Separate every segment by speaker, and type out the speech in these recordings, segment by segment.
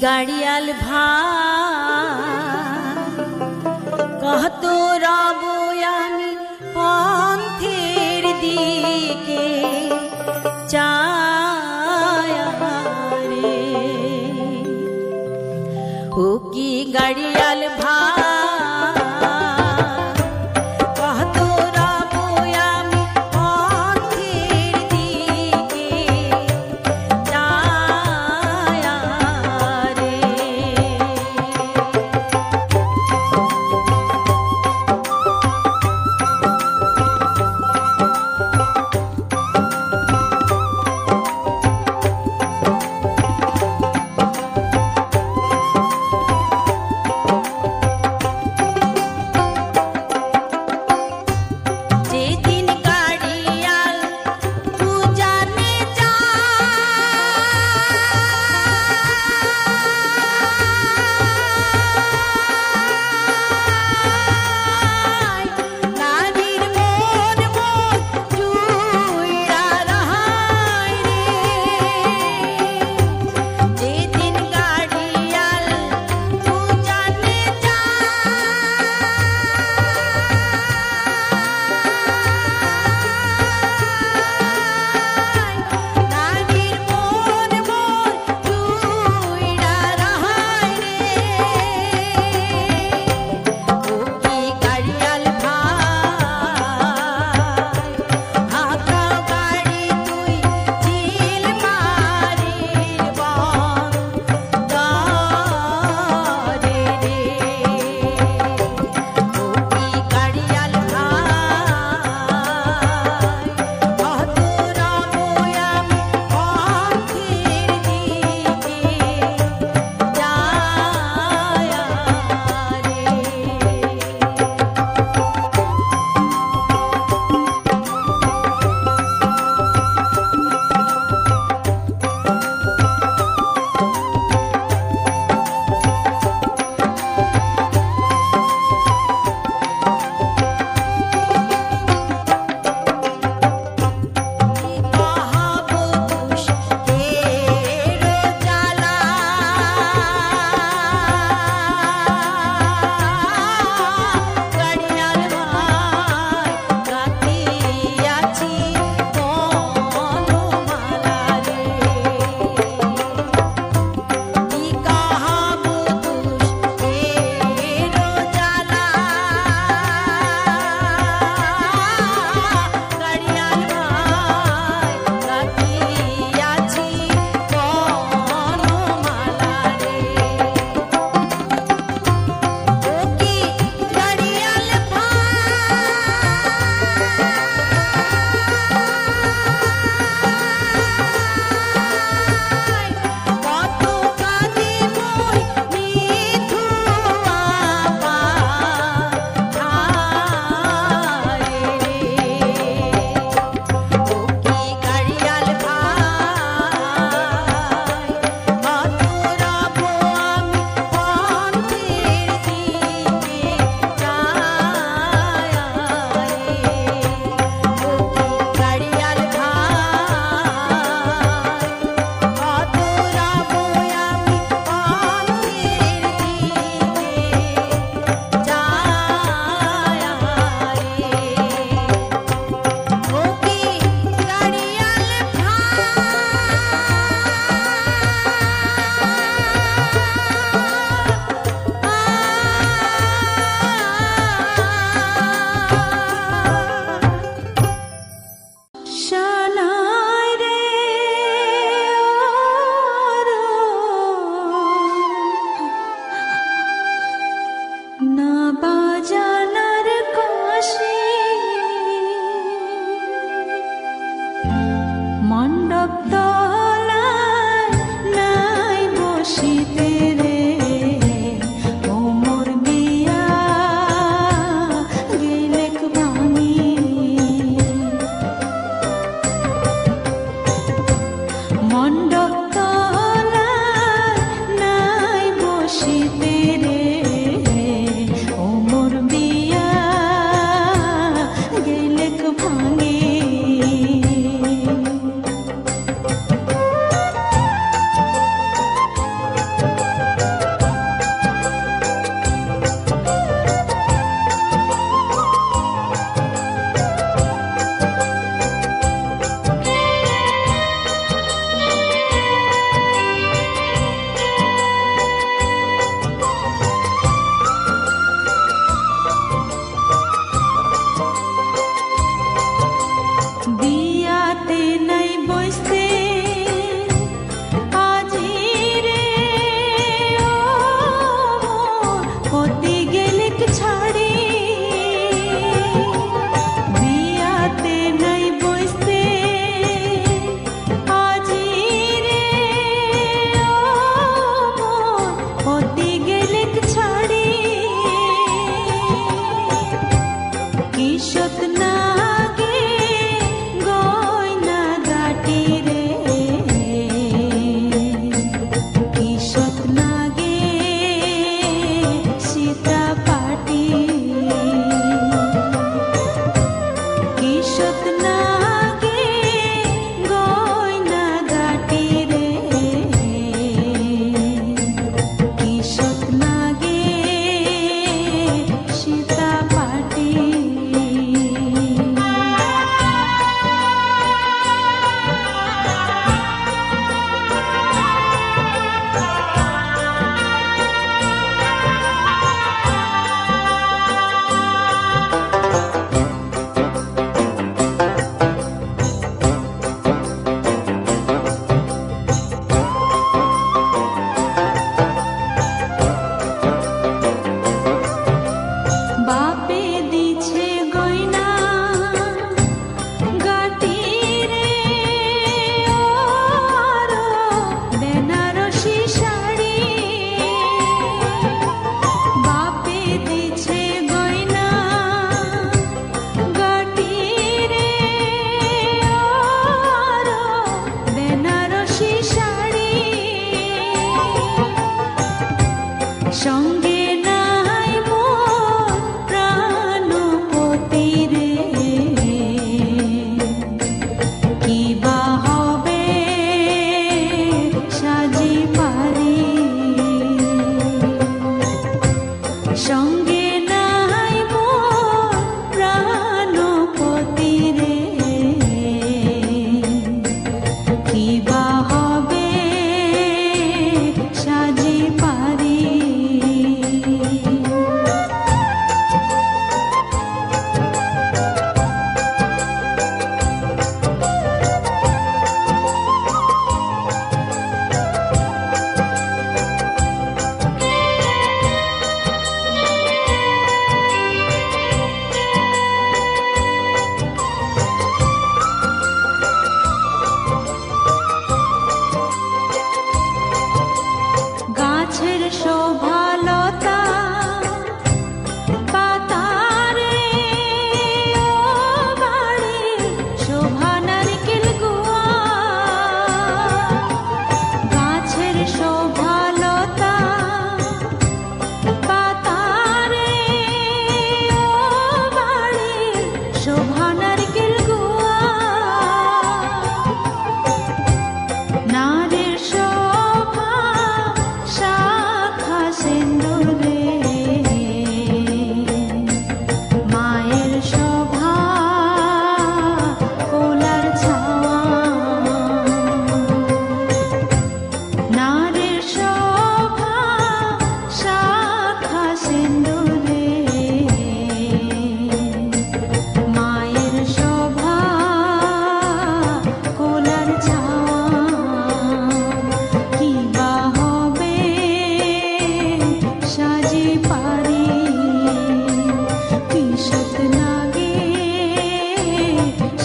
Speaker 1: गाड़ियाल भाई कहतो रबो आमी पन्थेर दिके जाया रे ओ की गाड़ियाल भाई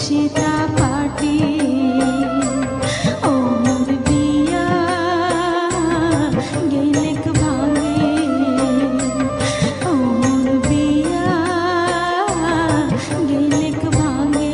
Speaker 2: সীতা পাটি ও মোর বিয়া গেলেক ভাঙে ও মোর বিয়া গেলেক ভাঙে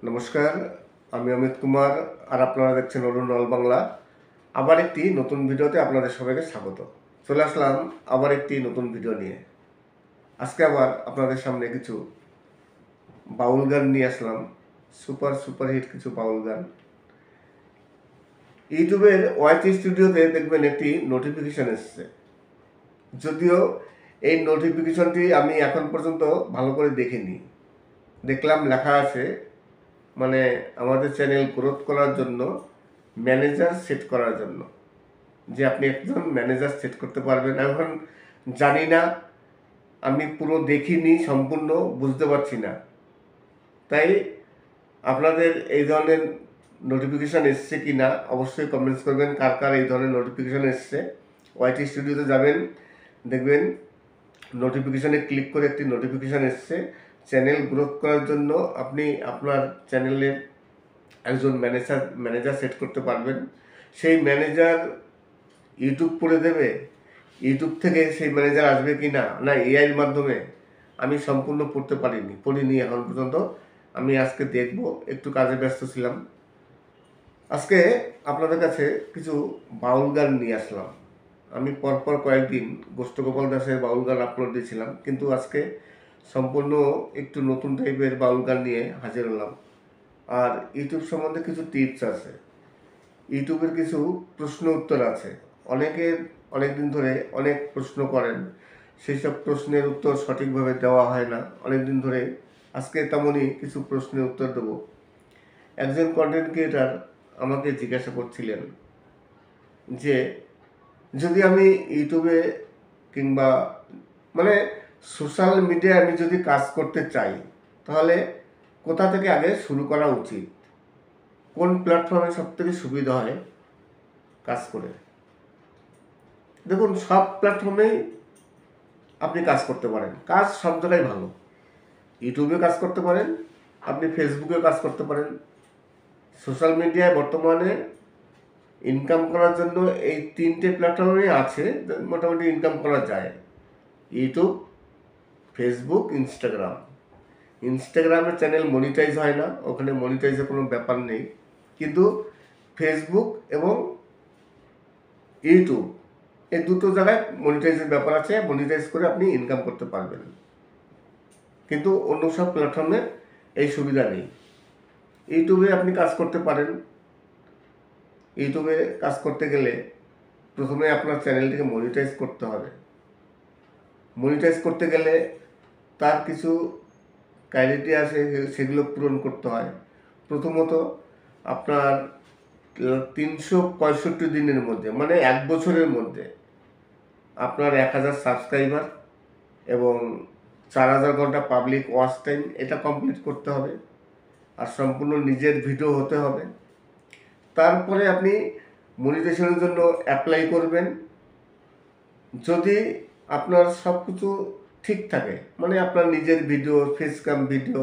Speaker 3: নমস্কার, আমি অমিত কুমার আর আপনারা দেখছেন অরুণ অল বাংলা। আবার একটি নতুন ভিডিওতে আপনাদের সবাইকে স্বাগত। চলে আসলাম আবার একটি নতুন ভিডিও নিয়ে। আজকে আবার আপনাদের সামনে কিছু বাউল গান নিয়ে আসলাম, সুপারহিট কিছু বাউল গান। ইউটিউবের ওয়াইটি স্টুডিওতে দেখবেন একটি নোটিফিকেশন এসছে, যদিও এই নোটিফিকেশনটি আমি এখন পর্যন্ত ভালো করে দেখিনি। দেখলাম লেখা আছে মানে আমাদের চ্যানেল গ্রোথ করার জন্য ম্যানেজার সেট করার জন্য, যে আপনি একজন ম্যানেজার সেট করতে পারবেন। এখন জানি না, আমি পুরো দেখিনি, সম্পূর্ণ বুঝতে পারছি না। তাই আপনাদের এই ধরনের নোটিফিকেশান এসছে কি না অবশ্যই কমেন্টস করবেন, কার কার এই ধরনের নোটিফিকেশান এসছে। ওয়াইটি স্টুডিওতে যাবেন, দেখবেন নোটিফিকেশানে ক্লিক করে একটি নোটিফিকেশান এসছে, চ্যানেল গ্রোথ করার জন্য আপনি আপনার চ্যানেলের একজন ম্যানেজার সেট করতে পারবেন। সেই ম্যানেজার ইউটিউব করে দেবে, ইউটিউব থেকে সেই ম্যানেজার আসবে কি না, না এআইয়ের মাধ্যমে, আমি সম্পূর্ণ পড়িনি এখন পর্যন্ত। আমি আজকে দেখব, একটু কাজে ব্যস্ত ছিলাম। আজকে আপনাদের কাছে কিছু বাউল গান নিয়ে আসলাম। আমি পরপর কয়েকদিন গোষ্ঠগোপাল দাসের বাউল গান আপলোড দিয়েছিলাম, কিন্তু আজকে সম্পূর্ণ একটু নতুন টাইপের বাউল গান নিয়ে হাজির হলাম। আর ইউটিউব সম্বন্ধে কিছু টিপস আছে, ইউটিউবের কিছু প্রশ্ন উত্তর আছে। অনেক দিন ধরে অনেক প্রশ্ন করেন, সেই সব প্রশ্নের উত্তর সঠিকভাবে দেওয়া হয় না অনেক দিন ধরে। আজকে তেমনই কিছু প্রশ্নের উত্তর দেবো। একজন কন্টেন্ট ক্রিয়েটার আমাকে জিজ্ঞাসা করছিলেন যে যদি আমি ইউটিউবে কিংবা মানে সোশ্যাল মিডিয়ায় আমি যদি কাজ করতে চাই, তাহলে কোথা থেকে আগে শুরু করা উচিত, কোন প্ল্যাটফর্মে সব থেকে সুবিধা হয় কাজ করে। দেখুন, সব প্ল্যাটফর্মেই আপনি কাজ করতে পারেন, কাজ সব জায়গায় ভালো। ইউটিউবে কাজ করতে পারেন, আপনি ফেসবুকে কাজ করতে পারেন। সোশ্যাল মিডিয়ায় বর্তমানে ইনকাম করার জন্য এই 3টে প্ল্যাটফর্মে আছে, মোটামুটি ইনকাম করা যায়। ইউটিউব, ফেসবুক, ইনস্টাগ্রামের চ্যানেল মনিটাইজ হয় না, ওখানে মনিটাইজের কোনো ব্যাপার নেই। কিন্তু ফেসবুক এবং ইউটিউব এই দুটো জায়গায় মনিটাইজের ব্যাপার আছে, মনিটাইজ করে আপনি ইনকাম করতে পারবেন। কিন্তু অন্য সব প্ল্যাটফর্মে এই সুবিধা নেই। ইউটিউবে আপনি কাজ করতে পারেন। ইউটিউবে কাজ করতে গেলে প্রথমে আপনার চ্যানেলটিকে মনিটাইজ করতে হবে। মনিটাইজ করতে গেলে তার কিছু ক্রাইটেরিয়া আছে, সেগুলো পূরণ করতে হয়। প্রথমত আপনার 365 দিনের মধ্যে, মানে 1 বছরের মধ্যে আপনার 1000 সাবস্ক্রাইবার এবং 4000 ঘন্টা পাবলিক ওয়াচ টাইম, এটা কমপ্লিট করতে হবে। আর সম্পূর্ণ নিজের ভিডিও হতে হবে। তারপরে আপনি মনিটাইজেশনের জন্য অ্যাপ্লাই করবেন। যদি আপনার সব কিছু ঠিক থাকে, মানে আপনার নিজের ভিডিও, ফেস ক্যাম ভিডিও,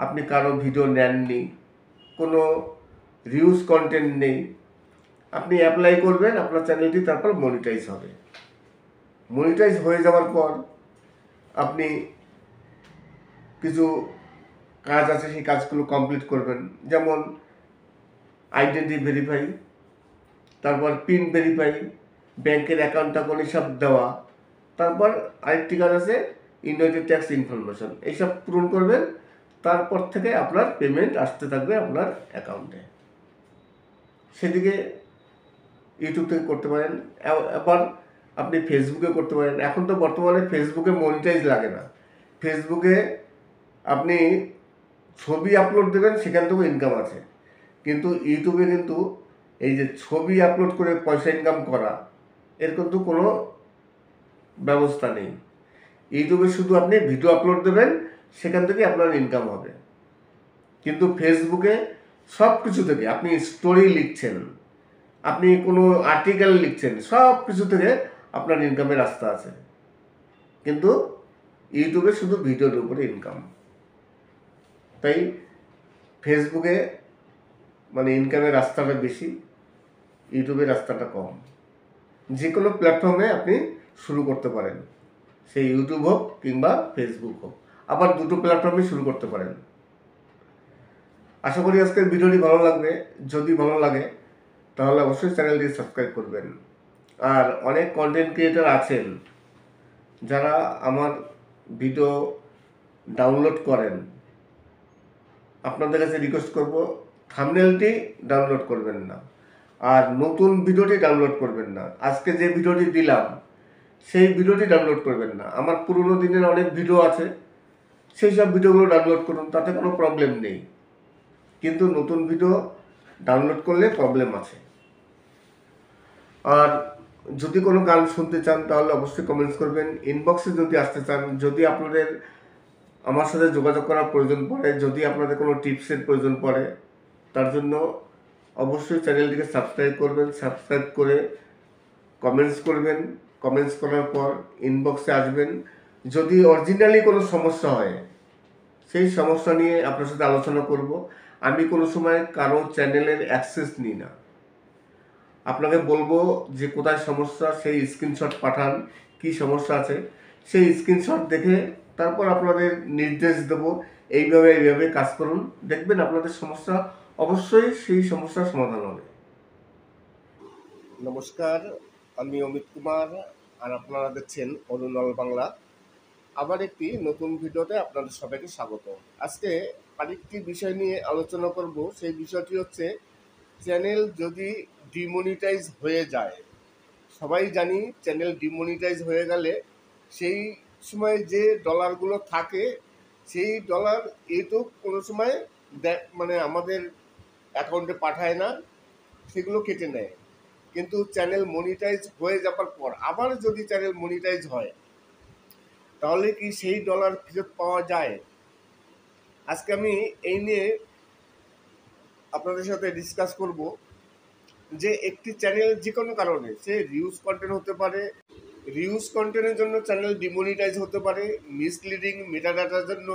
Speaker 3: আপনি কারো ভিডিও নেননি, কোনো রিউজ কন্টেন্ট নেই, আপনি অ্যাপ্লাই করবেন, আপনার চ্যানেলটি তারপর মনিটাইজ হবে। মনিটাইজ হয়ে যাওয়ার পর আপনি কিছু কাজ আছে, সেই কাজগুলো কমপ্লিট করবেন। যেমন আইডেন্টি ভেরিফাই, তারপর পিন ভেরিফাই, ব্যাংকের অ্যাকাউন্ট সব দেওয়া, তারপর আরেকটি কাজ আছে ইউনাইটেড ট্যাক্স ইনফরমেশন, এইসব পূরণ করবেন। তারপর থেকে আপনার পেমেন্ট আসতে থাকবে আপনার অ্যাকাউন্টে। সেদিকে ইউটিউব থেকে করতে পারেন। আবার আপনি ফেসবুকে করতে পারেন। এখন তো বর্তমানে ফেসবুকে মনিটাইজ লাগে না। ফেসবুকে আপনি ছবি আপলোড দেবেন, সেখান থেকেও ইনকাম আছে। কিন্তু ইউটিউবে কিন্তু এই যে ছবি আপলোড করে পয়সা ইনকাম করা, এর কিন্তু কোনো ব্যবস্থা নেই। ইউটিউবে শুধু আপনি ভিডিও আপলোড দেবেন, সেখান থেকে আপনার ইনকাম হবে। কিন্তু ফেসবুকে সব কিছু থেকে, আপনি স্টোরি লিখছেন, আপনি কোনো আর্টিকেল লিখছেন, সব কিছু থেকে আপনার ইনকামের রাস্তা আছে। কিন্তু ইউটিউবে শুধু ভিডিওর উপরে ইনকাম। তাই ফেসবুকে মানে ইনকামের রাস্তাটা বেশি, ইউটিউবের রাস্তাটা কম। যে কোনো প্ল্যাটফর্মে আপনি শুরু করতে পারেন, সেই ইউটিউব হোক কিংবা ফেসবুক হোক। আবার দুটো প্ল্যাটফর্মে শুরু করতে পারেন। আশা করি আজকের ভিডিওটি ভালো লাগবে। যদি ভালো লাগে তাহলে অবশ্যই চ্যানেলটি সাবস্ক্রাইব করবেন। আর অনেক কন্টেন্ট ক্রিয়েটর আছেন যারা আমার ভিডিও ডাউনলোড করেন, আপনাদের কাছে রিকোয়েস্ট করব থাম্বনেলটি ডাউনলোড করবেন না আর নতুন ভিডিওটি ডাউনলোড করবেন না। আজকে যে ভিডিওটি দিলাম সেই ভিডিওটি ডাউনলোড করবেন না। আমার পুরনো দিনের অনেক ভিডিও আছে, সেই সব ভিডিওগুলো ডাউনলোড করুন, তাতে কোনো প্রবলেম নেই। কিন্তু নতুন ভিডিও ডাউনলোড করলে প্রবলেম আছে। আর যদি কোনো গান শুনতে চান তাহলে অবশ্যই কমেন্টস করবেন। ইনবক্সে যদি আসতে চান, যদি আপনাদের আমার সাথে যোগাযোগ করার প্রয়োজন পড়ে, যদি আপনাদের কোনো টিপসের প্রয়োজন পড়ে, তার জন্য অবশ্যই চ্যানেলটিকে সাবস্ক্রাইব করবেন। সাবস্ক্রাইব করে কমেন্টস করবেন। কমেন্টস করার পর ইনবক্সে আসবেন। যদি অরিজিনালি কোনো সমস্যা হয় সেই সমস্যা নিয়ে আপনার সাথে আলোচনা করব। আমি কোনো সময় কারো চ্যানেলের অ্যাক্সেস নিই না। আপনাকে বলবো যে কোথায় সমস্যা, সেই স্ক্রিনশট পাঠান, কি সমস্যা আছে সেই স্ক্রিনশট দেখে তারপর আপনাদের নির্দেশ দেবো, এইভাবে কাজ করুন, দেখবেন আপনাদের সমস্যা অবশ্যই সেই সমস্যার সমাধান হবে। নমস্কার, আমি অমিত কুমার আর আপনারা দেখছেন অরুণাল বাংলা। আবার একটি নতুন ভিডিওতে আপনাদের সবাইকে স্বাগত। আজকে আরেকটি বিষয় নিয়ে আলোচনা করব। সেই বিষয়টি হচ্ছে চ্যানেল যদি ডিমনিটাইজ হয়ে যায়। সবাই জানি চ্যানেল ডিমনিটাইজ হয়ে গেলে সেই সময় যে ডলারগুলো থাকে সেই ডলার ইউটিউব কোনো সময় মানে আমাদের অ্যাকাউন্টে পাঠায় না, সেগুলো কেটে নেয়। কিন্তু চ্যানেল মনিটাইজ হয়ে যাবার পর আবার যদি চ্যানেল মনিটাইজ হয় তাহলে কি সেই ডলার ফেরত পাওয়া যায়? আজকে আমি এই নিয়ে আপনাদের সাথে ডিসকাস করব যে একটি চ্যানেল যে কোনো কারণে, সে রিউজ কন্টেন্ট হতে পারে, রিউজ কন্টেন্টের জন্য চ্যানেল ডিমনিটাইজ হতে পারে, মিসলিডিং মেটাডাটার জন্য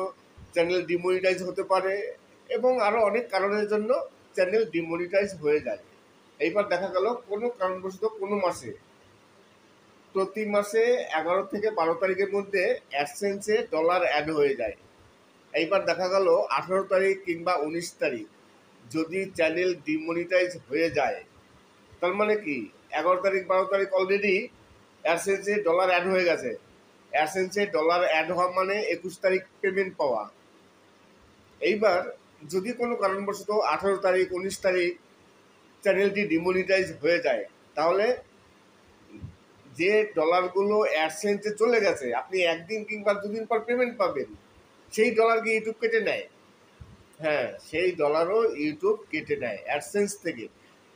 Speaker 3: চ্যানেল ডিমনিটাইজ হতে পারে, এবং আরও অনেক কারণের জন্য চ্যানেল ডিমনিটাইজ হয়ে যায়। এইবার দেখা গেল কোনো কারণবশত কোনো মাসে, প্রতি মাসে 11 থেকে 12 তারিখের মধ্যে অ্যাডসেন্সে ডলার অ্যাড হয়ে যায়। এইবার দেখা গেল 18 তারিখ কিংবা 19 তারিখ যদি চ্যানেল ডিমনিটাইজ হয়ে যায়, তার মানে কি 11 তারিখ 12 তারিখ অলরেডি অ্যাডসেন্সে ডলার অ্যাড হয়ে গেছে। অ্যাডসেন্সে ডলার অ্যাড হওয়া মানে 21 তারিখ পেমেন্ট পাওয়া। এইবার যদি কোনো কারণবশত 18 তারিখ 19 তারিখ চ্যানেলটি ডিমনিটাইজ হয়ে যায়, তাহলে যে ডলারগুলো অ্যাডসেন্সে চলে গেছে, আপনি একদিন কিংবা দুদিন পর পেমেন্ট পাবেন, সেই ডলারকে ইউটিউব কেটে নেয়। হ্যাঁ, সেই ডলারও ইউটিউব কেটে নেয় অ্যাডসেন্স থেকে।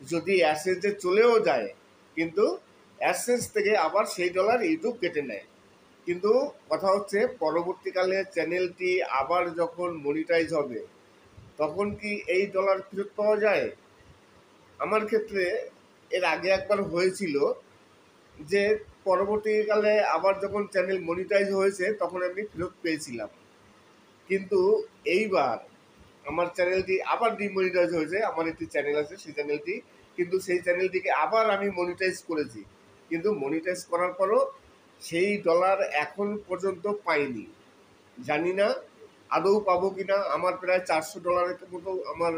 Speaker 3: যদি অ্যাডসেন্সে চলেও যায় কিন্তু অ্যাডসেন্স থেকে আবার সেই ডলার ইউটিউব কেটে নেয়। কিন্তু কথা হচ্ছে পরবর্তীকালে চ্যানেলটি আবার যখন মনিটাইজ হবে তখন কি এই ডলার ফেরত পাওয়া যায়? আমার ক্ষেত্রে এর আগে একবার হয়েছিল যে পরবর্তীকালে আবার যখন চ্যানেল মনিটাইজ হয়েছে তখন আমি ফেরত পেয়েছিলাম। কিন্তু এইবার আমার চ্যানেলটি আবার ডিমনিটাইজ হয়েছে। আমার একটি চ্যানেল আছে, সেই চ্যানেলটি, কিন্তু সেই চ্যানেলটিকে আবার আমি মনিটাইজ করেছি। কিন্তু মনিটাইজ করার পরও সেই ডলার এখন পর্যন্ত পাইনি। জানি না আদৌ পাবো কিনা। আমার প্রায় $400 মতো আমার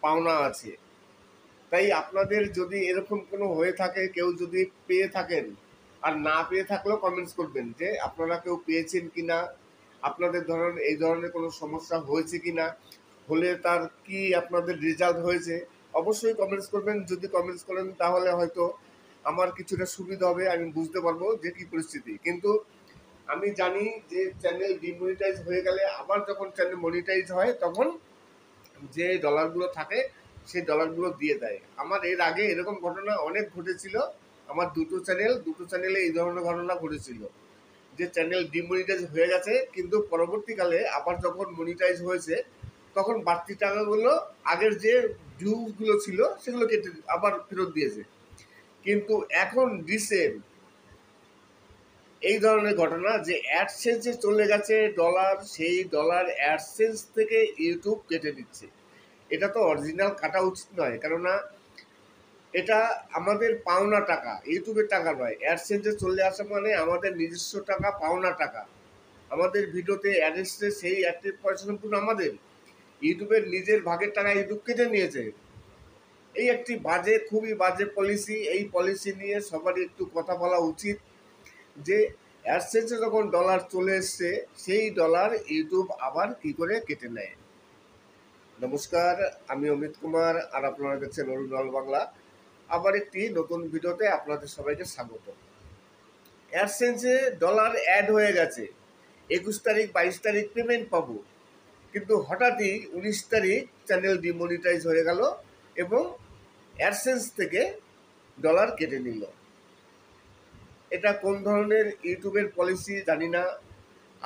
Speaker 3: পাওনা আছে। তাই আপনাদের যদি এরকম কোনো হয়ে থাকে, কেউ যদি পেয়ে থাকেন, আর না পেয়ে থাকলেও কমেন্টস করবেন যে আপনারা কেউ পেয়েছেন কিনা, আপনাদের এই ধরনের কোনো সমস্যা হয়েছে কিনা, হলে তার কি আপনাদের রেজাল্ট হয়েছে, অবশ্যই কমেন্টস করবেন। যদি কমেন্টস করেন তাহলে হয়তো আমার কিছুটা সুবিধা হবে, আমি বুঝতে পারবো যে কী পরিস্থিতি। কিন্তু আমি জানি যে চ্যানেল ডিমনিটাইজ হয়ে গেলে আবার যখন চ্যানেল মনিটাইজ হয় তখন যে ডলারগুলো থাকে সেই ডলারগুলো দিয়ে দেয়। আমার এর আগে এরকম ঘটনা অনেক ঘটেছিল। আমার দুটো চ্যানেলে এই ধরনের ঘটনা ঘটেছিল যে চ্যানেল ডিমনিটাইজ হয়ে গেছে, কিন্তু পরবর্তীকালে আবার যখন মনিটাইজ হয়েছে তখন বাড়তি টাকাগুলো আগের যে ডিউগুলো ছিল সেগুলো কেটে আবার ফেরত দিয়েছে। কিন্তু এখন রিসেন্ট এই ধরনের ঘটনা যে অ্যাডসেন্সে চলে গেছে ডলার, সেই ডলার অ্যাডসেন্স থেকে ইউটিউব কেটে দিচ্ছে। এটা তো অরিজিনাল কাটা উচিত নয়, কেননা এটা আমাদের পাওনা টাকা, ইউটিউবের টাকা নয়। অ্যাডসেন্সে চলে আসা মানে আমাদের নিজস্ব টাকা, পাওনা টাকা। আমাদের ভিডিওতে অ্যাড এসছে, সেই অ্যাডের পয়সা সম্পূর্ণ আমাদের। ইউটিউবের নিজের ভাগের টাকা ইউটিউব কেটে নিয়েছে। এই একটি বাজে, খুবই বাজে পলিসি। এই পলিসি নিয়ে সবারই একটু কথা বলা উচিত যে অ্যাডসেন্সে যখন ডলার চলে এসছে সেই ডলার ইউটিউব আবার কি করে কেটে নেয়। নমস্কার, আমি অমিত কুমার আর আপনারা দেখছেন অরুণাল বাংলা। আবার একটি নতুন ভিডিওতে আপনাদের সবাইকে স্বাগত। অ্যাডসেন্সে ডলার অ্যাড হয়ে গেছে, 21 তারিখ 22 তারিখ পেমেন্ট পাবো, কিন্তু হঠাৎই 19 তারিখ চ্যানেল ডিমনিটাইজ হয়ে গেল এবং অ্যাডসেন্স থেকে ডলার কেটে নিল। এটা কোন ধরনের ইউটিউবের পলিসি জানি না।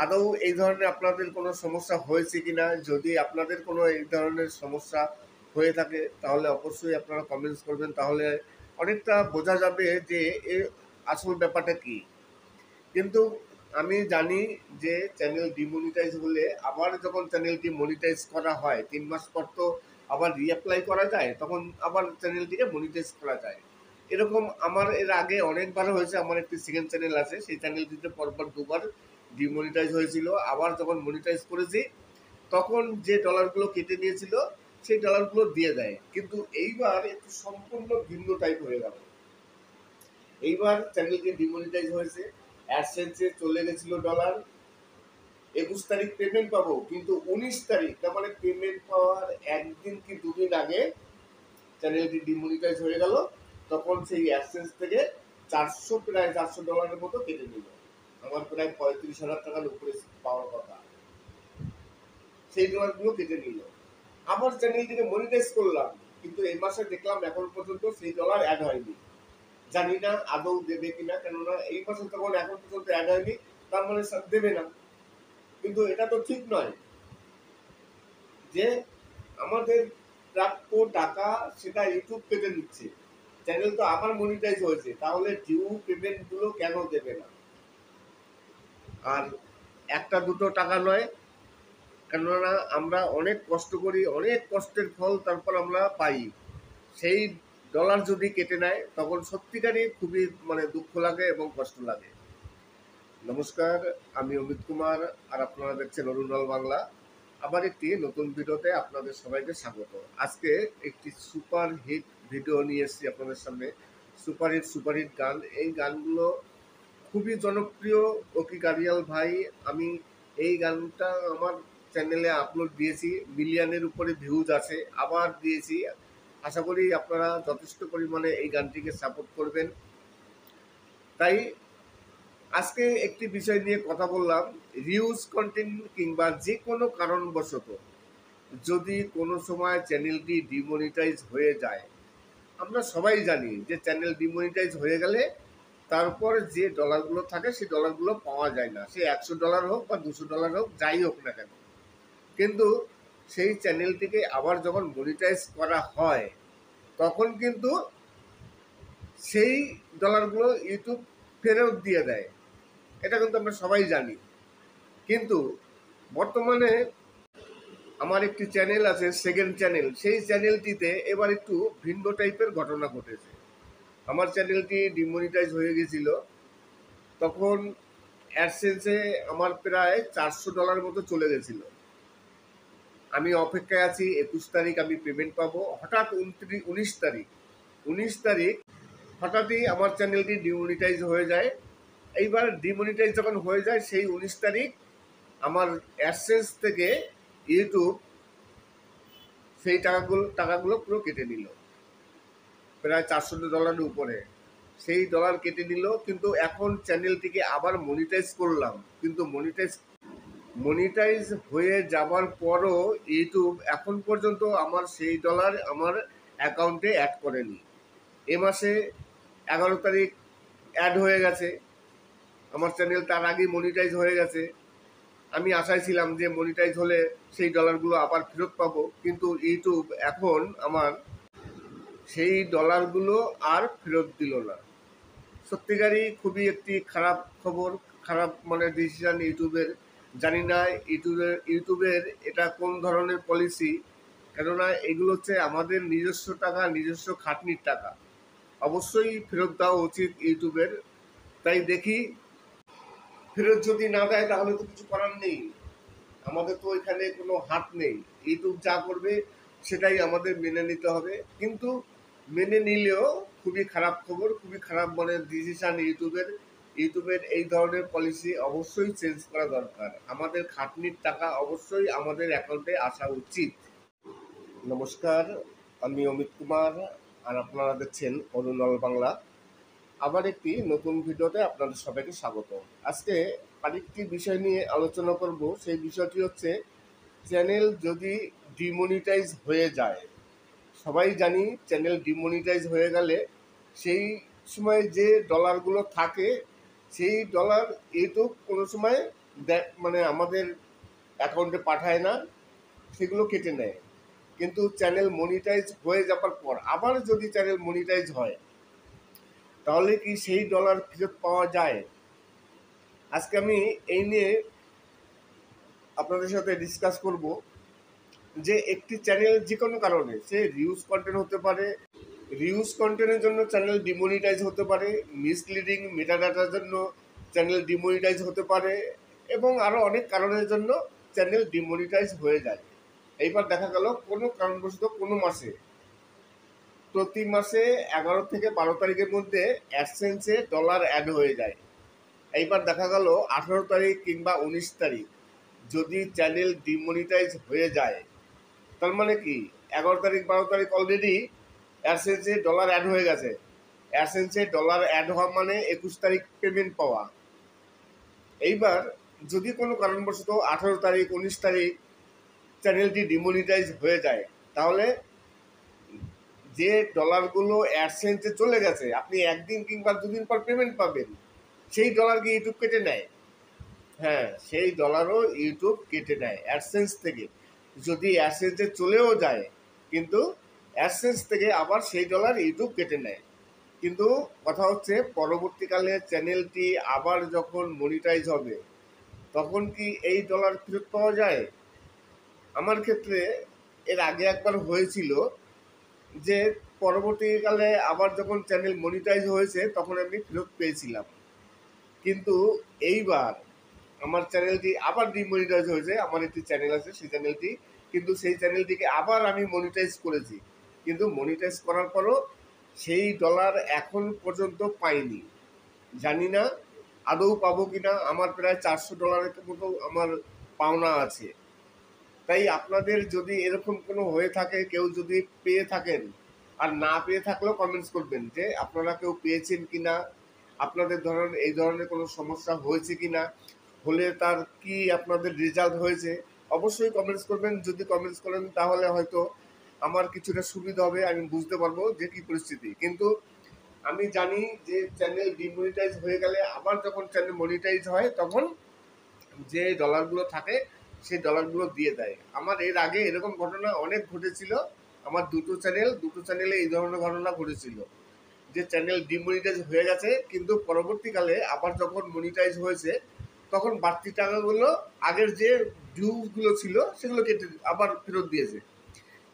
Speaker 3: আদৌ এই ধরনের আপনাদের কোনো সমস্যা হয়েছে কিনা, যদি আপনাদের কোনো এই ধরনের সমস্যা হয়ে থাকে তাহলে অবশ্যই আপনারা কমেন্টস করবেন, তাহলে অনেকটা বোঝা যাবে যে এর আসল ব্যাপারটা কী। কিন্তু আমি জানি যে চ্যানেল ডিমনিটাইজ হলে আবার যখন চ্যানেলটি মনিটাইজ করা হয় 3 মাস পর তো আবার রিঅ্যাপ্লাই করা যায়, তখন আবার চ্যানেলটিকে মনিটাইজ করা যায়। এরকম আমার এর আগে অনেকবার হয়েছে। আমার একটি সেকেন্ড চ্যানেল আছে, সেই চ্যানেলটিতে পরপর 2বার ডিমনিটাইজ হয়েছিল। আবার যখন মনিটাইজ করেছি তখন যে ডলারগুলো কেটে নিয়েছিল সেই ডলারগুলো দিয়ে দেয়, কিন্তু এইবার একটু সম্পূর্ণ ভিন্ন টাইপ হয়ে গেল। এইবার চ্যানেলটি ডিমনিটাইজ হয়েছে, অ্যাডসেন্সে চলে গেছিল ডলার, 21 তারিখ পেমেন্ট পাবো, কিন্তু 19 তারিখ, তার মানে পেমেন্ট পাওয়ার একদিন কি দুদিন আগে চ্যানেলটি ডিমনিটাইজ হয়ে গেল। তখন সেই অ্যাডসেন্স থেকে প্রায় 400 ডলারের মতো কেটে নিল। আমার প্রায় 35,000 টাকার উপরে পাওয়ার কথা, সেই ডলারগুলো কেটে নিল। আবার চ্যানেলটিকে মনিটাইজ করলাম, কিন্তু এই মাসে দেখলাম এখন পর্যন্ত সেই ডলার অ্যাড হয়নি। জানি না আদৌ দেবে কিনা, কেননা এই মাসে তখন এখন পর্যন্ত অ্যাড হয়নি, তার মানে দেবে না। কিন্তু এটা তো ঠিক নয় যে আমাদের প্রাপ্য টাকা সেটা ইউটিউব কেটে নিচ্ছে, চ্যানেল তো আবার মনিটাইজ হয়েছে, তাহলে ডিউ পেমেন্টগুলো কেন দেবে না? আর একটা দুটো টাকা নয়, কেননা আমরা অনেক কষ্ট করি, অনেক কষ্টের ফল তারপর আমরা পাই। সেই ডলার যদি কেটে নেয় তখন সত্যিকারই খুবই দুঃখ লাগে এবং কষ্ট লাগে। নমস্কার, আমি অমিত কুমার আর আপনারা দেখছেন অরুণাল বাংলা। আবার একটি নতুন ভিডিওতে আপনাদের সবাইকে স্বাগত। আজকে একটি সুপার হিট ভিডিও নিয়ে এসেছি আপনাদের সামনে। সুপারহিট গান। এই গানগুলো খুবই জনপ্রিয়। ওকি গাড়িয়াল ভাই, আমি এই গানটা আমার চ্যানেলে আপলোড দিয়েছি, মিলিয়নের উপরে ভিউজ আছে, আবার দিয়েছি। আশা করি আপনারা যথেষ্ট পরিমাণে এই গানটিকে সাপোর্ট করবেন। তাই আজকে একটি বিষয় নিয়ে কথা বললাম। রিউজ কন্টেন্ট কিংবা যে কোনো কারণবশত যদি কোনো সময় চ্যানেলটি ডিমনিটাইজ হয়ে যায়, আমরা সবাই জানি যে চ্যানেল ডিমনিটাইজ হয়ে গেলে তারপর যে ডলারগুলো থাকে সেই ডলারগুলো পাওয়া যায় না। সে 100 ডলার হোক বা 200 ডলার হোক, যাই হোক না কেন। কিন্তু সেই চ্যানেলটিকে আবার যখন মনিটাইজ করা হয় তখন কিন্তু সেই ডলারগুলো ইউটিউব ফেরত দিয়ে দেয়। এটা কিন্তু আমরা সবাই জানি। কিন্তু বর্তমানে আমার একটি চ্যানেল আছে, সেকেন্ড চ্যানেল, সেই চ্যানেলটিতে এবার একটু ভিন্ন টাইপের ঘটনা ঘটেছে। আমার চ্যানেলটি ডিমনিটাইজ হয়ে গেছিল, তখন অ্যাডসেন্সে আমার প্রায় 400 ডলার মতো চলে গেছিল। আমি অপেক্ষায় আছি 21 তারিখ আমি পেমেন্ট পাবো। হঠাৎ 19 তারিখ হঠাৎই আমার চ্যানেলটি ডিমনিটাইজ হয়ে যায়। এইবার ডিমনিটাইজ যখন হয়ে যায় সেই 19 তারিখ আমার অ্যাডসেন্স থেকে ইউটিউব সেই টাকাগুলো পুরো কেটে নিল, প্রায় 400 ডলারের উপরে সেই ডলার কেটে নিল। কিন্তু এখন চ্যানেলটিকে আবার মনিটাইজ করলাম, কিন্তু মনিটাইজ হয়ে যাবার পরও ইউটিউব এখন পর্যন্ত আমার সেই ডলার আমার অ্যাকাউন্টে অ্যাড করেনি। এ মাসে 11 তারিখ অ্যাড হয়ে গেছে, আমার চ্যানেল তার আগেই মনিটাইজ হয়ে গেছে। আমি আশায় ছিলাম যে মনিটাইজ হলে সেই ডলারগুলো আবার ফেরত পাবো, কিন্তু ইউটিউব এখন আমার সেই ডলারগুলো আর ফেরত দিল না। সত্যিকারই খুবই একটি খারাপ খবর, খারাপ ডিসিশন ইউটিউবের। জানি না ইউটিউবের এটা কোন ধরনের পলিসি, কেননা এগুলো হচ্ছে আমাদের নিজস্ব টাকা, নিজস্ব খাটনির টাকা, অবশ্যই ফেরত দেওয়া উচিত ইউটিউবের। তাই দেখি ফেরত যদি না দেয় তাহলে তো কিছু করার নেই। আমাদের তো এখানে কোনো হাত নেই। ইউটিউব যা করবে সেটাই আমাদের মেনে নিতে হবে। কিন্তু মেনে নিলেও খুবই খারাপ খবর, খুবই খারাপ ডিসিশন ইউটিউবের এই ধরনের পলিসি অবশ্যই চেঞ্জ করা দরকার। আমাদের খাটনির টাকা অবশ্যই আমাদের অ্যাকাউন্টে আসা উচিত। নমস্কার, আমি অমিত কুমার, আর আপনারা দেখছেন অরুণল বাংলা। আবার একটি নতুন ভিডিওতে আপনাদের সবাইকে স্বাগত। আজকে আরেকটি বিষয় নিয়ে আলোচনা করব। সেই বিষয়টি হচ্ছে চ্যানেল যদি ডিমনিটাইজ হয়ে যায়। সবাই জানি চ্যানেল ডিমনিটাইজ হয়ে গেলে সেই সময় যে ডলারগুলো থাকে সেই ডলার ইউটিউব কোনো সময় আমাদের অ্যাকাউন্টে পাঠায় না, সেগুলো কেটে নেয়। কিন্তু চ্যানেল মনিটাইজ হয়ে যাবার পর আবার যদি চ্যানেল মনিটাইজ হয় তাহলে কি সেই ডলার ফেরত পাওয়া যায়? আজকে আমি এই নিয়ে আপনাদের সাথে ডিসকাস করব যে একটি চ্যানেল যে কোনো কারণে, সে রিউজ কন্টেন্ট হতে পারে, রিউজ কন্টেন্টের জন্য চ্যানেল ডিমনিটাইজ হতে পারে, মিসলিডিং মেটাডাটার জন্য চ্যানেল ডিমনিটাইজ হতে পারে, এবং আরও অনেক কারণের জন্য চ্যানেল ডিমনিটাইজ হয়ে যায়। এইবার দেখা গেল কোনো কারণবশত কোনো মাসে, প্রতি মাসে 11 থেকে 12 তারিখের মধ্যে অ্যাডসেন্সে ডলার অ্যাড হয়ে যায়। এইবার দেখা গেল 18 তারিখ কিংবা 19 তারিখ যদি চ্যানেল ডিমনিটাইজ হয়ে যায়, তার মানে কি 11 তারিখ 12 তারিখ অলরেডি অ্যাডসেন্সে ডলার অ্যাড হয়ে গেছে। অ্যাডসেন্সে ডলার অ্যাড হওয়া মানে 21 তারিখ পেমেন্ট পাওয়া। এইবার যদি কোনো কারণবশত 18 তারিখ 19 তারিখ চ্যানেলটি ডিমনিটাইজ হয়ে যায়, তাহলে যে ডলারগুলো অ্যাডসেন্সে চলে গেছে, আপনি একদিন কিংবা দুদিন পর পেমেন্ট পাবেন, সেই ডলারকে ইউটিউব কেটে নেয়। হ্যাঁ, সেই ডলারও ইউটিউব কেটে নেয় অ্যাডসেন্স থেকে। যদি অ্যাডসেন্সে চলেও যায়, কিন্তু অ্যাডসেন্স থেকে আবার সেই ডলার ইউটিউব কেটে নেয়। কিন্তু কথা হচ্ছে পরবর্তীকালে চ্যানেলটি আবার যখন মনিটাইজ হবে তখন কি এই ডলার ফেরত পাওয়া যায়? আমার ক্ষেত্রে এর আগে একবার হয়েছিল যে পরবর্তীকালে আবার যখন চ্যানেল মনিটাইজ হয়েছে তখন আমি ফেরত পেয়েছিলাম। কিন্তু এইবার আমার চ্যানেলটি আবার ডিমনিটাইজ হয়েছে। আমার একটি চ্যানেল আছে, সেই চ্যানেলটি, কিন্তু সেই চ্যানেলটিকে আবার আমি মনিটাইজ করেছি। কিন্তু মনিটাইজ করার পরও সেই ডলার এখন পর্যন্ত পাইনি। জানি না আদৌ পাবো কিনা। আমার প্রায় $400 মতো আমার পাওনা আছে। তাই আপনাদের যদি এরকম কোনো হয়ে থাকে, কেউ যদি পেয়ে থাকেন, আর না পেয়ে থাকলেও কমেন্টস করবেন যে আপনারা কেউ পেয়েছেন কিনা, আপনাদের এই ধরনের কোনো সমস্যা হয়েছে কিনা, হলে তার কি আপনাদের রেজাল্ট হয়েছে, অবশ্যই কমেন্টস করবেন। যদি কমেন্টস করেন তাহলে হয়তো আমার কিছুটা সুবিধা হবে, আমি বুঝতে পারবো যে কী পরিস্থিতি। কিন্তু আমি জানি যে চ্যানেল ডিমনিটাইজ হয়ে গেলে আবার যখন চ্যানেল মনিটাইজ হয় তখন যে ডলারগুলো থাকে সেই ডলারগুলো দিয়ে দেয়। আমার এর আগে এরকম ঘটনা অনেক ঘটেছিল। আমার দুটো চ্যানেলে এই ধরনের ঘটনা ঘটেছিল যে চ্যানেল ডিমনিটাইজ হয়ে গেছে, কিন্তু পরবর্তীকালে আবার যখন মনিটাইজ হয়েছে তখন বাড়তি টাকাগুলো, আগের যে ডিউগুলো ছিল সেগুলো কেটে আবার ফেরত দিয়েছে।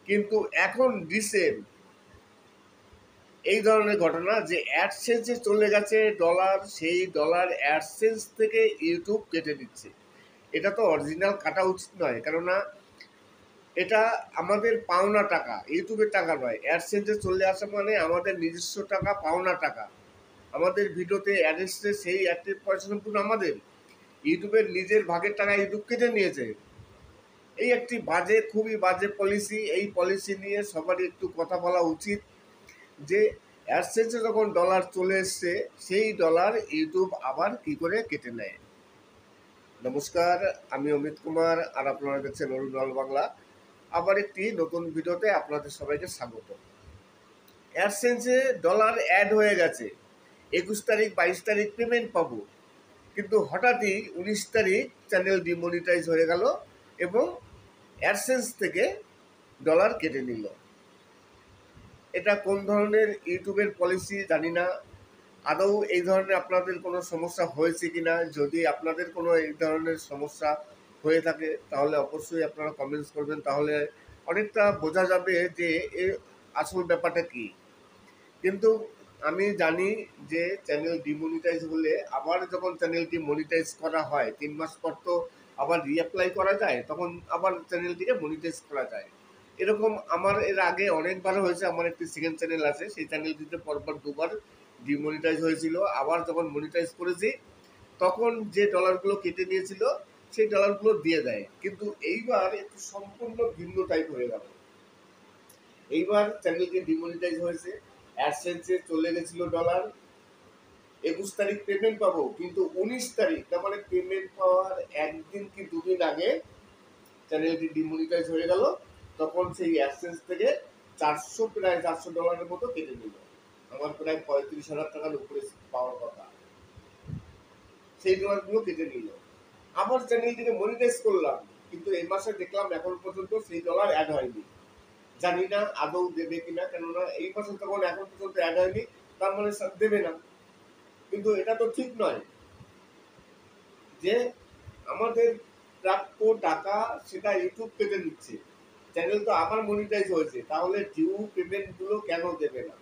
Speaker 3: কিন্তু এখন রিসেন্ট এই ধরনের ঘটনা যে অ্যাডসেন্সে চলে গেছে ডলার, সেই ডলার অ্যাডসেন্স থেকে ইউটিউব কেটে দিচ্ছে। এটা তো অরিজিনাল কাটা উচিত নয়, কেননা এটা আমাদের পাওনা টাকা, ইউটিউবের টাকা নয়। অ্যাডসেন্সে চলে আসা মানে আমাদের নিজস্ব টাকা, পাওনা টাকা। আমাদের ভিডিওতে অ্যাড এসছে, সেই অ্যাডের পয়সা সম্পূর্ণ আমাদের। ইউটিউবের নিজের ভাগের টাকা ইউটিউব কেটে নিয়েছে। এই একটি বাজে, খুবই বাজে পলিসি। এই পলিসি নিয়ে সবারই একটু কথা বলা উচিত যে অ্যাডসেন্সে যখন ডলার চলে এসছে সেই ডলার ইউটিউব আবার কি করে কেটে নেয়। নমস্কার, আমি অমিত কুমার, আর আপনারা দেখছেন অরুণল বাংলা। আবার একটি নতুন ভিডিওতে আপনাদের সবাইকে স্বাগত। অ্যাডসেন্সে ডলার অ্যাড হয়ে গেছে, 21 তারিখ 22 তারিখ পেমেন্ট পাবো, কিন্তু হঠাৎই 19 তারিখ চ্যানেল ডিমনিটাইজ হয়ে গেল এবং অ্যাডসেন্স থেকে ডলার কেটে নিল। এটা কোন ধরনের ইউটিউবের পলিসি জানি না। আদৌ এই ধরনের আপনাদের কোনো সমস্যা হয়েছে কিনা? যদি আপনাদের কোনো এই ধরনের সমস্যা হয়ে থাকে তাহলে অবশ্যই আপনারা কমেন্টস করবেন, তাহলে অনেকটা বোঝা যাবে যে এর আসল ব্যাপারটা কী। কিন্তু আমি জানি যে চ্যানেল ডিমনিটাইজ হলে আবার যখন চ্যানেলটি মনিটাইজ করা হয় 3 মাস পর তো আবার রিঅ্যাপ্লাই করা যায়, তখন আবার চ্যানেলটিকে মনিটাইজ করা যায়। এরকম আমার এর আগে অনেকবার হয়েছে। আমার একটি সেকেন্ড চ্যানেল আছে, সেই চ্যানেলটিতে পরপর দুবার ডিমনিটাইজ হয়েছিল। আবার যখন মনিটাইজ করেছি তখন যে ডলারগুলো কেটে নিয়েছিল সেই ডলারগুলো দিয়ে দেয়। কিন্তু এইবার একটু সম্পূর্ণ ভিন্ন টাইপ হয়ে গেল। এইবার চ্যানেলটি ডিমনিটাইজ হয়েছে, অ্যাডসেন্সে চলে গেছিল ডলার। 21 তারিখ পেমেন্ট পাবো, কিন্তু 19 তারিখ, তার মানে পেমেন্ট পাওয়ার একদিন কি দুদিন আগে চ্যানেলটি ডিমনিটাইজ হয়ে গেল। তখন সেই অ্যাডসেন্স থেকে প্রায় 400 ডলারের মতো কেটে নিল। আমার প্রায় 35,000 টাকার উপরে পাওয়ার কথা, সেই ডলারগুলো কেটে নিল। আবার চ্যানেলটিকে মনিটাইজ করলাম, কিন্তু এই মাসে দেখলাম এখন পর্যন্ত সেই ডলার অ্যাড হয়নি। জানি না আদৌ দেবে কিনা, কেননা এই মাসে তখন এখন পর্যন্ত অ্যাড হয়নি, তার মানে দেবে না। কিন্তু এটা তো ঠিক নয় যে আমাদের প্রাপ্য টাকা সেটা ইউটিউব কেটে নিচ্ছে। চ্যানেল তো আবার মনিটাইজ হয়েছে, তাহলে ডিউ পেমেন্ট গুলো কেন দেবে না?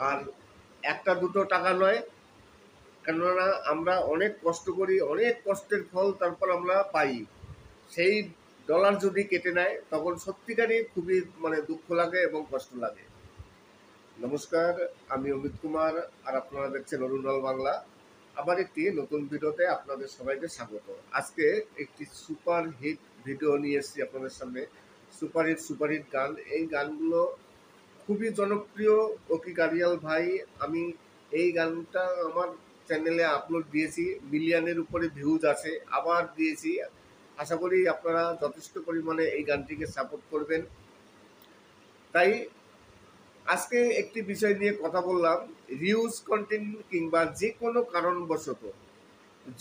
Speaker 3: আর একটা দুটো টাকা নয়, কেননা আমরা অনেক কষ্ট করি, অনেক কষ্টের ফল তারপর আমরা পাই। সেই ডলার যদি কেটে নেয় তখন সত্যিকারই খুবই দুঃখ লাগে এবং কষ্ট লাগে। নমস্কার, আমি অমিত কুমার, আর আপনারা দেখছেন অরুণাল বাংলা। আবার একটি নতুন ভিডিওতে আপনাদের সবাইকে স্বাগত। আজকে একটি সুপার হিট ভিডিও নিয়ে এসেছি আপনাদের সামনে। সুপার হিট গান। এই গানগুলো খুবই জনপ্রিয়। ওকি গাড়িয়াল ভাই, আমি এই গানটা আমার চ্যানেলে আপলোড দিয়েছি, মিলিয়নের উপরে ভিউজ আছে, আবার দিয়েছি। আশা করি আপনারা যথেষ্ট পরিমাণে এই গানটিকে সাপোর্ট করবেন। তাই আজকে একটি বিষয় নিয়ে কথা বললাম। রিউজ কন্টেন্ট কিংবা যে কোনো কারণবশত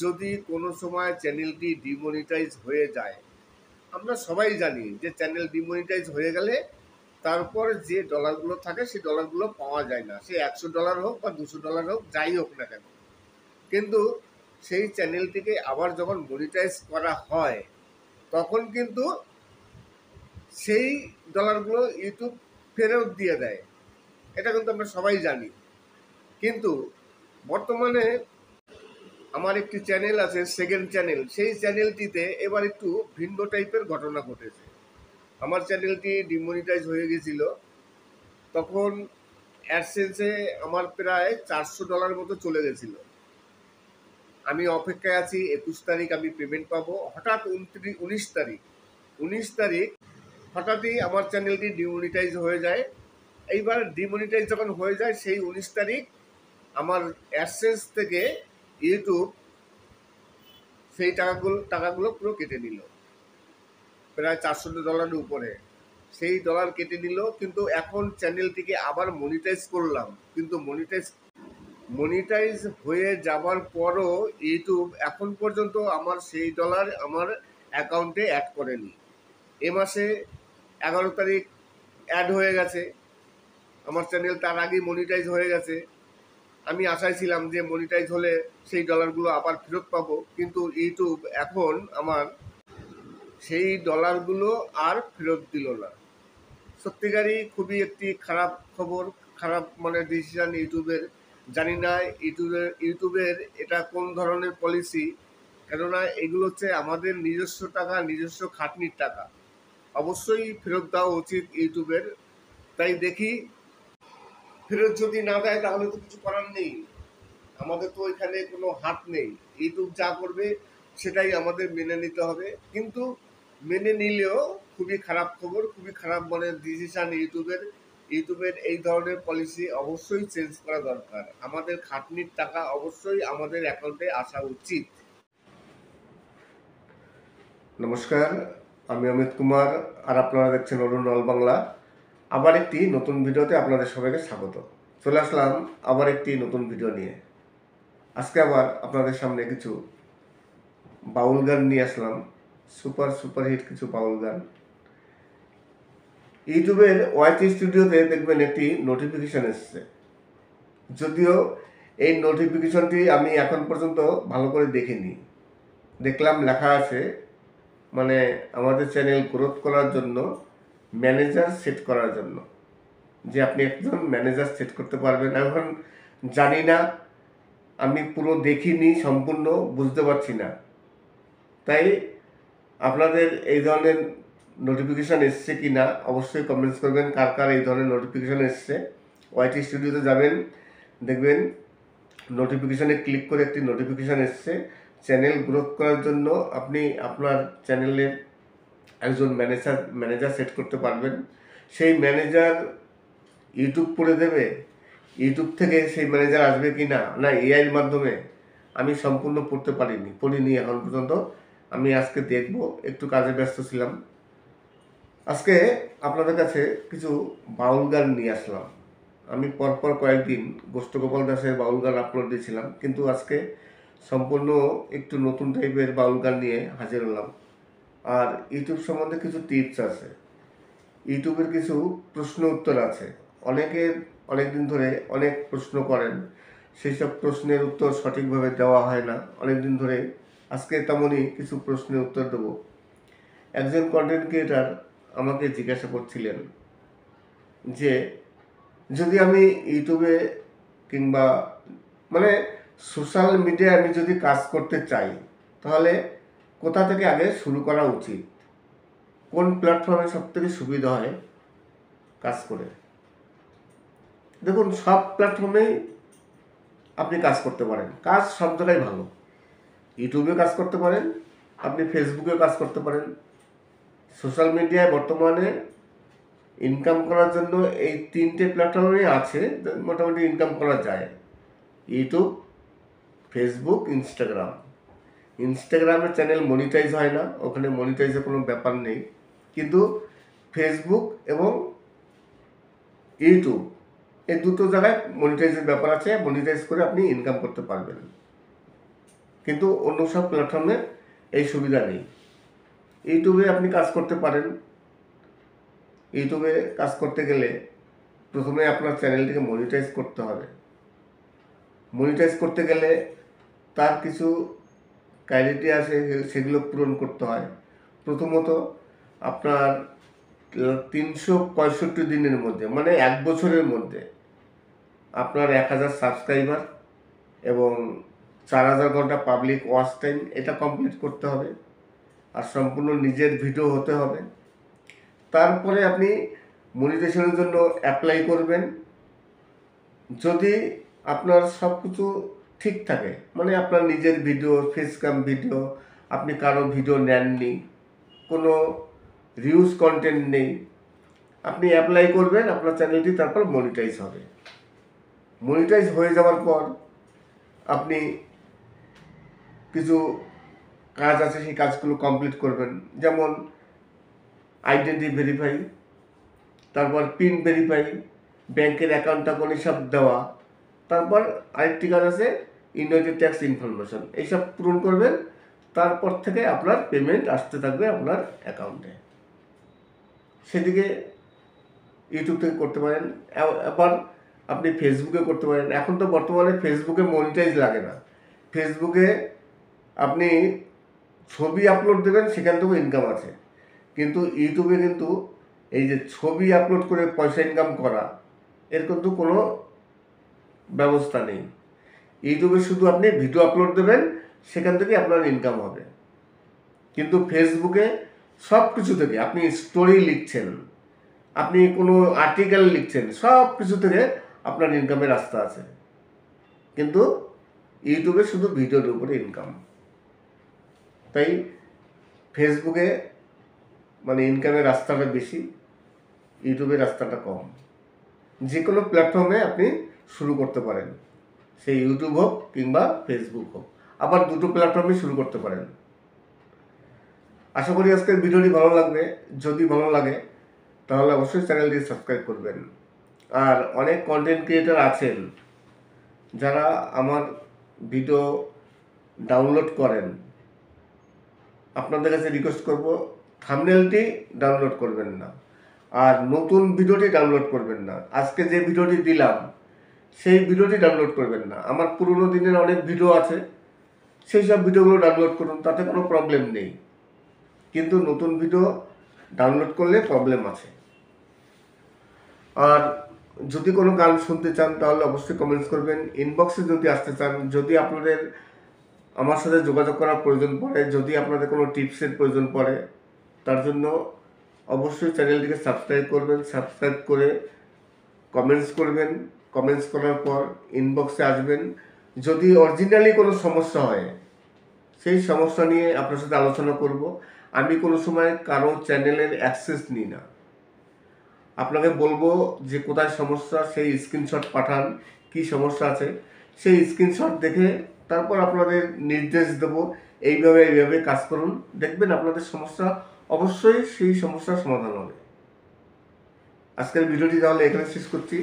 Speaker 3: যদি কোনো সময় চ্যানেলটি ডিমনিটাইজ হয়ে যায়, আমরা সবাই জানি যে চ্যানেল ডিমনিটাইজ হয়ে গেলে তারপর যে ডলারগুলো থাকে সেই ডলারগুলো পাওয়া যায় না। সে $100 হোক বা $200 হোক, যাই হোক না কেন। কিন্তু সেই চ্যানেলটিকে আবার যখন মনিটাইজ করা হয় তখন কিন্তু সেই ডলারগুলো ইউটিউব ফেরত দিয়ে দেয়। এটা কিন্তু আমরা সবাই জানি। কিন্তু বর্তমানে আমার একটি চ্যানেল আছে, সেকেন্ড চ্যানেল, সেই চ্যানেলটিতে এবার একটু ভিন্ন টাইপের ঘটনা ঘটেছে। আমার চ্যানেলটি ডিমনিটাইজ হয়ে গেছিল, তখন অ্যাডসেন্সে আমার প্রায় $400 মতো চলে গেছিল। আমি অপেক্ষায় আছি, 21 তারিখ আমি পেমেন্ট পাবো। হঠাৎ 19 তারিখ হঠাৎই আমার চ্যানেলটি ডিমনিটাইজ হয়ে যায়। এইবার ডিমনিটাইজ যখন হয়ে যায়, সেই 19 তারিখ আমার অ্যাডসেন্স থেকে ইউটিউব সেই টাকাগুলো পুরো কেটে নিল, প্রায় $400 উপরে সেই ডলার কেটে নিল। কিন্তু এখন চ্যানেলটিকে আবার মনিটাইজ করলাম, কিন্তু মনিটাইজ হয়ে যাবার পরও ইউটিউব এখন পর্যন্ত আমার সেই ডলার আমার অ্যাকাউন্টে অ্যাড করেনি। এ মাসে 11 তারিখ অ্যাড হয়ে গেছে আমার চ্যানেল, তার আগেই মনিটাইজ হয়ে গেছে। আমি আশায় ছিলাম যে মনিটাইজ হলে সেই ডলারগুলো আবার ফেরত পাবো, কিন্তু ইউটিউব এখন আমার সেই ডলারগুলো আর ফেরত দিল না। সত্যিকারই খুবই একটি খারাপ খবর, খারাপ ডিসিশন ইউটিউবের। জানি না ইউটিউবের এটা কোন ধরনের পলিসি, কেননা এগুলো হচ্ছে আমাদের নিজস্ব টাকা, নিজস্ব খাটনির টাকা, অবশ্যই ফেরত দেওয়া উচিত ইউটিউবের। তাই দেখি, ফেরত যদি না দেয় তাহলে তো কিছু করার নেই, আমাদের তো এখানে কোনো হাত নেই। ইউটিউব যা করবে সেটাই আমাদের মেনে নিতে হবে। কিন্তু মেনে নিলেও খুবই খারাপ খবর, খুবই খারাপ ডিসিশন ইউটিউবের এই ধরনের পলিসি অবশ্যই চেঞ্জ করা দরকার। আমাদের খাটনির টাকা অবশ্যই আমাদের অ্যাকাউন্টে আসা উচিত। নমস্কার, আমি অমিত কুমার, আর আপনারা দেখছেন অরুণাল বাংলা। আবার একটি নতুন ভিডিওতে আপনাদের সবাইকে স্বাগত। চলে আসলাম আবার একটি নতুন ভিডিও নিয়ে। আজকে আবার আপনাদের সামনে কিছু বাউল গান নিয়ে আসলাম, সুপারহিট কিছু বাউল গান। ইউটিউবের ওয়াইটি স্টুডিওতে দেখবেন একটি নোটিফিকেশন এসছে। যদিও এই নোটিফিকেশনটি আমি এখন পর্যন্ত ভালো করে দেখিনি। দেখলাম লেখা আছে আমাদের চ্যানেল গ্রোথ করার জন্য ম্যানেজার সেট করার জন্য, যে আপনি একজন ম্যানেজার সেট করতে পারবেন। এখন জানি না, আমি পুরো দেখিনি, সম্পূর্ণ বুঝতে পারছি না তাই আপনাদের এই ধরনের নোটিফিকেশান এসছে কি না অবশ্যই কমেন্টস করবেন, কার কার এই ধরনের নোটিফিকেশান এসছে। ওয়াইটি স্টুডিওতে যাবেন, দেখবেন নোটিফিকেশানে ক্লিক করে একটি নোটিফিকেশান এসছে। চ্যানেল গ্রোথ করার জন্য আপনি আপনার চ্যানেলের একজন ম্যানেজার সেট করতে পারবেন। সেই ম্যানেজার ইউটিউব করে দেবে, ইউটিউব থেকে সেই ম্যানেজার আসবে কি না, না এআইয়ের মাধ্যমে, আমি সম্পূর্ণ পড়িনি এখন পর্যন্ত। আমি আজকে দেখব, একটু কাজে ব্যস্ত ছিলাম। আজকে আপনাদের কাছে কিছু বাউল গান নিয়ে আসলাম। আমি পরপর কয়েকদিন গোষ্ঠগোপাল দাসের বাউল গান আপলোড দিয়েছিলাম, কিন্তু আজকে সম্পূর্ণ একটু নতুন টাইপের বাউল গান নিয়ে হাজির হলাম। আর ইউটিউব সম্বন্ধে কিছু টিপস আছে, ইউটিউবের কিছু প্রশ্ন উত্তর আছে। অনেক দিন ধরে অনেক প্রশ্ন করেন, সেই সব প্রশ্নের উত্তর সঠিকভাবে দেওয়া হয় না অনেক দিন ধরে। আজকে তেমনই কিছু প্রশ্নের উত্তর দেবো। একজন কন্টেন্ট ক্রিয়েটার আমাকে জিজ্ঞাসা করছিলেন যে যদি আমি ইউটিউবে কিংবা মানে সোশ্যাল মিডিয়ায় আমি যদি কাজ করতে চাই, তাহলে কোথা থেকে আগে শুরু করা উচিত, কোন প্ল্যাটফর্মে সবথেকে সুবিধা হয় কাজ করে। দেখুন, সব প্ল্যাটফর্মেই আপনি কাজ করতে পারেন, কাজ সব জায়গায় ভালো। ইউটিউবে কাজ করতে পারেন, আপনি ফেসবুকে কাজ করতে পারেন। সোশ্যাল মিডিয়ায় বর্তমানে ইনকাম করার জন্য এই 3টে প্ল্যাটফর্মই আছে, মোটামুটি ইনকাম করা যায়। ইউটিউব, ফেসবুক, ইনস্টাগ্রামের চ্যানেল মনিটাইজ হয় না, ওখানে মনিটাইজের কোনো ব্যাপার নেই। কিন্তু ফেসবুক এবং ইউটিউব এই দুটো জায়গায় মনিটাইজের ব্যাপার আছে, মনিটাইজ করে আপনি ইনকাম করতে পারবেন। কিন্তু অন্য সব প্ল্যাটফর্মে এই সুবিধা নেই। ইউটিউবে আপনি কাজ করতে পারেন। ইউটিউবে কাজ করতে গেলে প্রথমে আপনার চ্যানেলটিকে মনিটাইজ করতে হবে। মনিটাইজ করতে গেলে তার কিছু ক্রাইটেরিয়া আছে, সেগুলো পূরণ করতে হয়। প্রথমত আপনার 365 দিনের মধ্যে, মানে 1 বছরের মধ্যে আপনার 1000 সাবস্ক্রাইবার এবং 4000 ঘন্টা পাবলিক ওয়াচ টাইম, এটা কমপ্লিট করতে হবে। আর সম্পূর্ণ নিজের ভিডিও হতে হবে। তারপরে আপনি মনিটাইজেশনের জন্য অ্যাপ্লাই করবেন। যদি আপনার সব কিছু ঠিক থাকে, মানে আপনার নিজের ভিডিও, ফেস ক্যাম ভিডিও, আপনি কারো ভিডিও নেননি, কোনো রিউজ কন্টেন্ট নেই, আপনি অ্যাপ্লাই করবেন, আপনার চ্যানেলটি তারপর মনিটাইজ হবে। মনিটাইজ হয়ে যাওয়ার পর আপনি কিছু কাজ আছে, সেই কাজগুলো কমপ্লিট করবেন। যেমন আইডেন্টি ভেরিফাই, তারপর পিন ভেরিফাই, ব্যাংকের অ্যাকাউন্ট টাকাউন্ট সব দেওয়া। তারপর আরেকটি কাজ আছে ইউনাইটেড ট্যাক্স ইনফরমেশন, এইসব পূরণ করবেন। তারপর থেকে আপনার পেমেন্ট আসতে থাকবে আপনার অ্যাকাউন্টে। সেদিকে ইউটিউব থেকে করতে পারেন। আবার আপনি ফেসবুকে করতে পারেন। এখন তো বর্তমানে ফেসবুকে মনিটাইজ লাগে না। ফেসবুকে আপনি ছবি আপলোড দেবেন, সেখান থেকেও ইনকাম আছে। কিন্তু ইউটিউবে কিন্তু এই যে ছবি আপলোড করে পয়সা ইনকাম করা, এর কিন্তু কোনো ব্যবস্থা নেই। ইউটিউবে শুধু আপনি ভিডিও আপলোড দেবেন, সেখান থেকে আপনার ইনকাম হবে। কিন্তু ফেসবুকে সব কিছু থেকে, আপনি স্টোরি লিখছেন, আপনি কোনো আর্টিকেল লিখছেন, সব কিছু থেকে আপনার ইনকামের রাস্তা আছে। কিন্তু ইউটিউবে শুধু ভিডিওর উপরে ইনকাম। তাই ফেসবুকে মানে ইনকামের রাস্তাটা বেশি, ইউটিউবের রাস্তাটা কম। যে কোনো প্ল্যাটফর্মে আপনি শুরু করতে পারেন, সেই ইউটিউব হোক কিংবা ফেসবুক হোক, আবার দুটো প্ল্যাটফর্মে শুরু করতে পারেন। আশা করি আজকের ভিডিওটি ভালো লাগবে। যদি ভালো লাগে তাহলে অবশ্যই চ্যানেলটি সাবস্ক্রাইব করবেন। আর অনেক কন্টেন্ট ক্রিয়েটার আছেন যারা আমার ভিডিও ডাউনলোড করেন, আপনাদের কাছে রিকোয়েস্ট করব থাম্বনেলটি ডাউনলোড করবেন না, আর নতুন ভিডিওটি ডাউনলোড করবেন না। আজকে যে ভিডিওটি দিলাম সেই ভিডিওটি ডাউনলোড করবেন না। আমার পুরোনো দিনের অনেক ভিডিও আছে, সেই সব ভিডিওগুলো ডাউনলোড করুন, তাতে কোনো প্রবলেম নেই। কিন্তু নতুন ভিডিও ডাউনলোড করলে প্রবলেম আছে। আর যদি কোনো গান শুনতে চান তাহলে অবশ্যই কমেন্টস করবেন। ইনবক্সে যদি আসতে চান, যদি আপনাদের আমার সাথে যোগাযোগ করার প্রয়োজন পড়ে, যদি আপনাদের কোনো টিপসের প্রয়োজন পড়ে, তার জন্য অবশ্যই চ্যানেলটিকে সাবস্ক্রাইব করবেন। সাবস্ক্রাইব করে কমেন্টস করবেন। কমেন্টস করার পর ইনবক্সে আসবেন। যদি অরিজিনালি কোনো সমস্যা হয়, সেই সমস্যা নিয়ে আপনার সাথে আলোচনা করব। আমি কোনো সময় কারো চ্যানেলের অ্যাক্সেস নিই না। আপনাকে বলবো যে কোথায় সমস্যা, সেই স্ক্রিনশট পাঠান, কি সমস্যা আছে সেই স্ক্রিনশট দেখে তারপর আপনাদের নির্দেশ দেবো, এইভাবে কাজ করুন, দেখবেন আপনাদের সমস্যা অবশ্যই সেই সমস্যার সমাধান হবে। আজকের ভিডিওটি তাহলে এখানে শেষ করছি।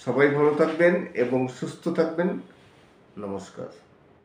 Speaker 3: সবাই ভালো থাকবেন এবং সুস্থ থাকবেন। নমস্কার।